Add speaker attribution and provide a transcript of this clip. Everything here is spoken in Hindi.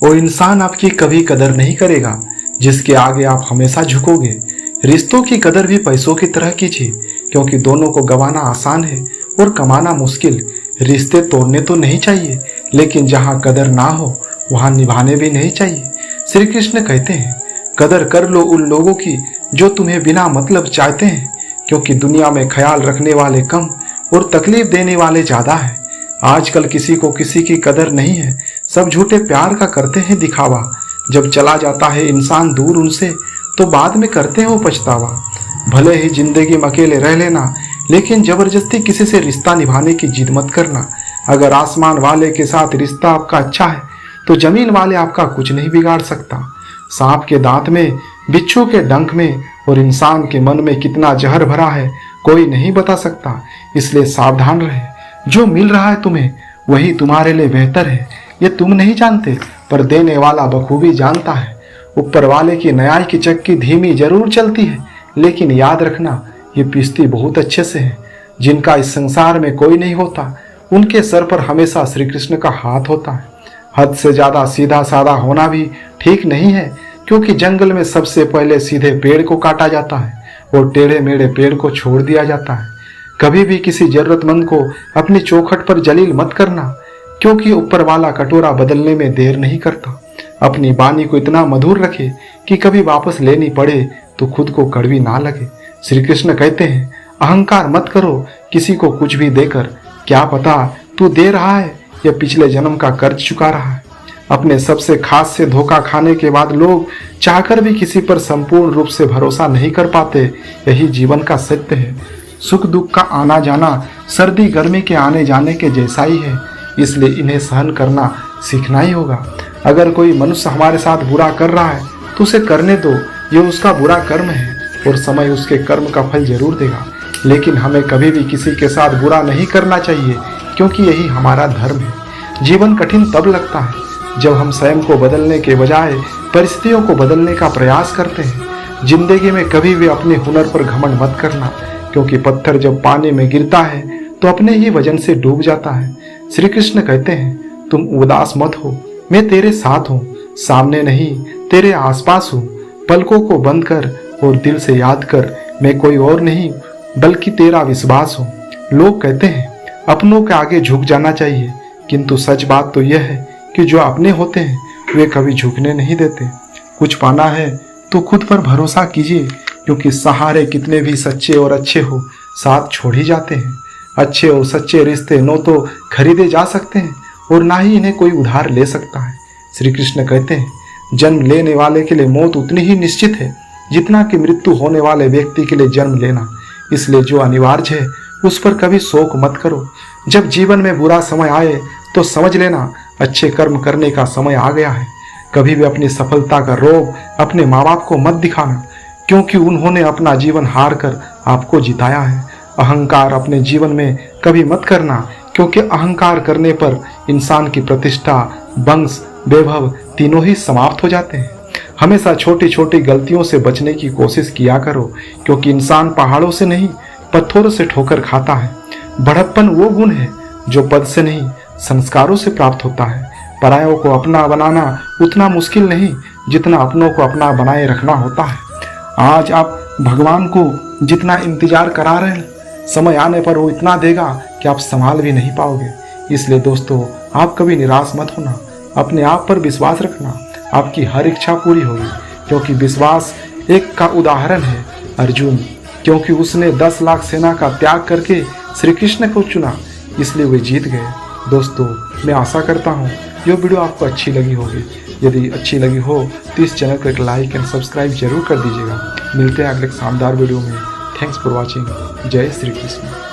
Speaker 1: वो इंसान आपकी कभी कदर नहीं करेगा जिसके आगे आप हमेशा झुकोगे। रिश्तों की कदर भी पैसों की तरह कीजिए, क्योंकि दोनों को गंवाना आसान है और कमाना मुश्किल। रिश्ते तोड़ने तो नहीं चाहिए, लेकिन जहाँ कदर ना हो वहाँ निभाने भी नहीं चाहिए। श्री कृष्ण कहते हैं, कदर कर लो उन लोगों की जो तुम्हें बिना मतलब चाहते हैं, क्योंकि दुनिया में ख्याल रखने वाले कम और तकलीफ देने वाले ज्यादा है। आजकल किसी को किसी की कदर नहीं है, सब झूठे प्यार का करते हैं दिखावा। जब चला जाता है इंसान दूर उनसे तो बाद में करते हैं वो पछतावा। भले ही जिंदगी में अकेले रह लेना, लेकिन जबरदस्ती किसी से रिश्ता निभाने की जिद मत करना। अगर आसमान वाले के साथ रिश्ता आपका अच्छा है तो जमीन वाले आपका कुछ नहीं बिगाड़ सकता। सांप के दांत में, बिच्छू के डंक में और इंसान के मन में कितना जहर भरा है कोई नहीं बता सकता। इसलिए सावधान रहे। जो मिल रहा है तुम्हें वही तुम्हारे लिए बेहतर है, ये तुम नहीं जानते, पर देने वाला बखूबी जानता है। ऊपर वाले की न्याय की चक्की धीमी जरूर चलती है, लेकिन याद रखना ये पिसती बहुत अच्छे से है। जिनका इस संसार में कोई नहीं होता उनके सर पर हमेशा श्री कृष्ण का हाथ होता है। हद से ज्यादा सीधा साधा होना भी ठीक नहीं है, क्योंकि जंगल में सबसे पहले सीधे पेड़ को काटा जाता है और टेढ़े मेढ़े पेड़ को छोड़ दिया जाता है। कभी भी किसी जरूरतमंद को अपनी चौखट पर जलील मत करना, क्योंकि ऊपर वाला कटोरा बदलने में देर नहीं करता। अपनी वाणी को इतना मधुर रखे कि कभी वापस लेनी पड़े तो खुद को कड़वी ना लगे। श्री कृष्ण कहते हैं, अहंकार मत करो किसी को कुछ भी देकर, क्या पता तू दे रहा है या पिछले जन्म का कर्ज चुका रहा है। अपने सबसे खास से धोखा खाने के बाद लोग चाहकर भी किसी पर संपूर्ण रूप से भरोसा नहीं कर पाते। यही जीवन का सत्य है। सुख दुख का आना जाना सर्दी गर्मी के आने जाने के जैसा ही है, इसलिए इन्हें सहन करना सीखना ही होगा। अगर कोई मनुष्य हमारे साथ बुरा कर रहा है तो उसे करने दो, ये उसका बुरा कर्म है और समय उसके कर्म का फल जरूर देगा। लेकिन हमें कभी भी किसी के साथ बुरा नहीं करना चाहिए, क्योंकि यही हमारा धर्म है। जीवन कठिन तब लगता है जब हम स्वयं को बदलने के बजाय परिस्थितियों को बदलने का प्रयास करते हैं। जिंदगी में कभी भी अपने हुनर पर घमंड मत करना, क्योंकि पत्थर जब पानी में गिरता है तो अपने ही वजन से डूब जाता है। श्री कृष्ण कहते हैं, तुम उदास मत हो, मैं तेरे साथ हूँ, सामने नहीं तेरे आसपास हूँ। पलकों को बंद कर और दिल से याद कर, मैं कोई और नहीं बल्कि तेरा विश्वास हूँ। लोग कहते हैं अपनों के आगे झुक जाना चाहिए, किंतु सच बात तो यह है कि जो अपने होते हैं वे कभी झुकने नहीं देते। कुछ पाना है तो खुद पर भरोसा कीजिए, क्योंकि सहारे कितने भी सच्चे और अच्छे हो साथ छोड़ ही जाते हैं। अच्छे और सच्चे रिश्ते न तो खरीदे जा सकते हैं और ना ही इन्हें कोई उधार ले सकता है। श्री कृष्ण कहते हैं, जन्म लेने वाले के लिए मौत उतनी ही निश्चित है जितना कि मृत्यु होने वाले व्यक्ति के लिए जन्म लेना। इसलिए जो अनिवार्य है उस पर कभी शोक मत करो। जब जीवन में बुरा समय आए तो समझ लेना अच्छे कर्म करने का समय आ गया है। कभी भी अपनी सफलता का रोब अपने माँ बाप को मत दिखाना, क्योंकि उन्होंने अपना जीवन हार कर आपको जिताया है। अहंकार अपने जीवन में कभी मत करना, क्योंकि अहंकार करने पर इंसान की प्रतिष्ठा, वंश, वैभव तीनों ही समाप्त हो जाते हैं। हमेशा छोटी छोटी गलतियों से बचने की कोशिश किया करो, क्योंकि इंसान पहाड़ों से नहीं पत्थरों से ठोकर खाता है। बड़प्पन वो गुण है जो पद से नहीं संस्कारों से प्राप्त होता है। परायों को अपना बनाना उतना मुश्किल नहीं जितना अपनों को अपना बनाए रखना होता है। आज आप भगवान को जितना इंतजार करा रहे हैं, समय आने पर वो इतना देगा कि आप संभाल भी नहीं पाओगे। इसलिए दोस्तों, आप कभी निराश मत होना, अपने आप पर विश्वास रखना, आपकी हर इच्छा पूरी होगी। क्योंकि विश्वास एक का उदाहरण है अर्जुन, क्योंकि उसने 10 लाख सेना का त्याग करके श्री कृष्ण को चुना, इसलिए वे जीत गए। दोस्तों, मैं आशा करता हूँ ये वीडियो आपको अच्छी लगी होगी। यदि अच्छी लगी हो तो इस चैनल को एक लाइक एंड सब्सक्राइब जरूर कर दीजिएगा। मिलते हैं अगले शानदार वीडियो में। Thanks for watching. जय श्री कृष्ण।